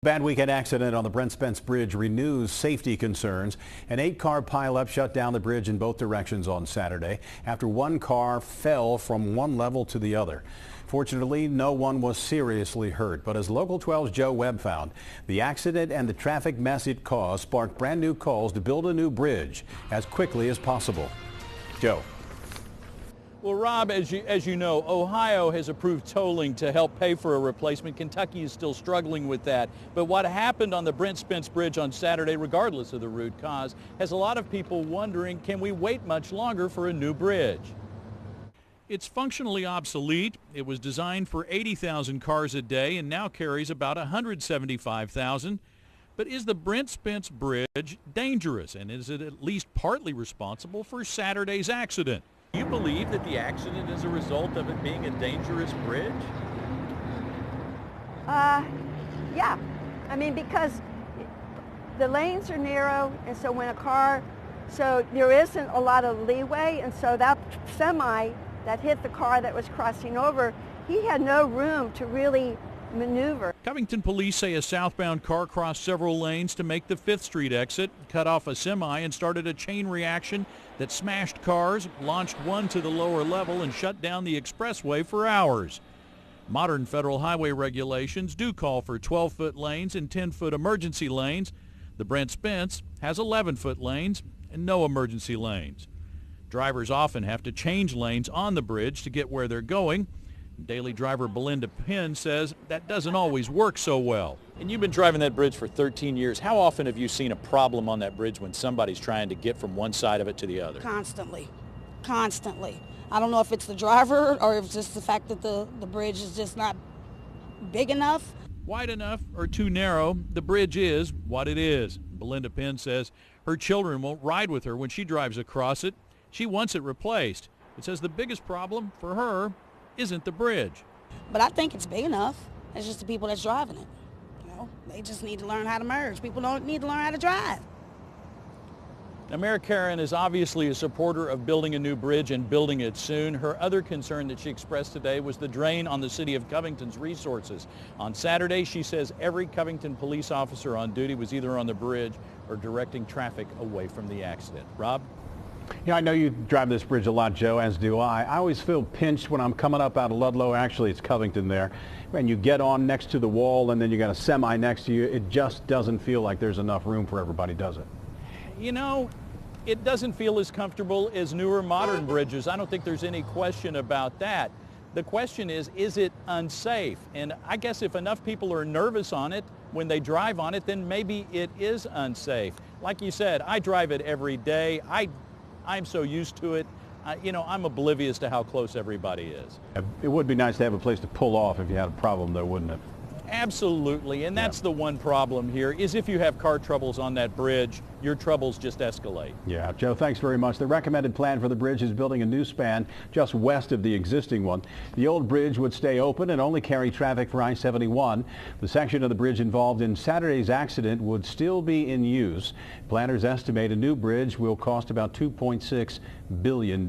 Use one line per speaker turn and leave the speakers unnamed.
Bad weekend accident on the Brent Spence Bridge renews safety concerns. An 8-car pileup shut down the bridge in both directions on Saturday after one car fell from one level to the other. Fortunately, no one was seriously hurt, but as Local 12's Joe Webb found, the accident and the traffic mess it caused sparked brand new calls to build a new bridge as quickly as possible. Joe.
Well, Rob, as you know, Ohio has approved tolling to help pay for a replacement. Kentucky is still struggling with that. But what happened on the Brent Spence Bridge on Saturday, regardless of the root cause, has a lot of people wondering, can we wait much longer for a new bridge? It's functionally obsolete. It was designed for 80,000 cars a day and now carries about 175,000. But is the Brent Spence Bridge dangerous, and is it at least partly responsible for Saturday's accident? Do you believe that the accident is a result of it being a dangerous bridge?
Yeah. I mean, because the lanes are narrow, and so when so there isn't a lot of leeway, and so that semi that hit the car that was crossing over, he had no room to really maneuver.
Covington police say a southbound car crossed several lanes to make the 5th Street exit, cut off a semi, and started a chain reaction that smashed cars, launched one to the lower level, and shut down the expressway for hours. Modern federal highway regulations do call for 12-foot lanes and 10-foot emergency lanes. The Brent Spence has 11-foot lanes and no emergency lanes. Drivers often have to change lanes on the bridge to get where they're going. Daily driver Belinda Penn says that doesn't always work so well. And you've been driving that bridge for 13 years. How often have you seen a problem on that bridge when somebody's trying to get from one side of it to the other?
Constantly. I don't know if it's the driver or if it's just the fact that the bridge is just not big enough.
Wide enough or too narrow, the bridge is what it is. Belinda Penn says her children won't ride with her when she drives across it. She wants it replaced. It says the biggest problem for her isn't the bridge.
But I think it's big enough. It's just the people that's driving it. You know, they just need to learn how to merge. People don't need to learn how to drive.
Now, Sherry Carran is obviously a supporter of building a new bridge and building it soon. Her other concern that she expressed today was the drain on the city of Covington's resources. On Saturday, she says every Covington police officer on duty was either on the bridge or directing traffic away from the accident. Rob?
Yeah, I know you drive this bridge a lot, Joe, as do I. I always feel pinched when I'm coming up out of Ludlow. Actually, it's Covington there. And you get on next to the wall and then you got a semi next to you. It just doesn't feel like there's enough room for everybody, does it?
You know, it doesn't feel as comfortable as newer modern bridges. I don't think there's any question about that. The question is it unsafe? And I guess if enough people are nervous on it when they drive on it, then maybe it is unsafe. Like you said, I drive it every day. I'm so used to it. You know, I'm oblivious to how close everybody is.
It would be nice to have a place to pull off if you had a problem though, wouldn't it?
Absolutely, and that's the one problem here, is if you have car troubles on that bridge, your troubles just escalate.
Yeah, Joe, thanks very much. The recommended plan for the bridge is building a new span just west of the existing one. The old bridge would stay open and only carry traffic for I-71. The section of the bridge involved in Saturday's accident would still be in use. Planners estimate a new bridge will cost about $2.6 billion.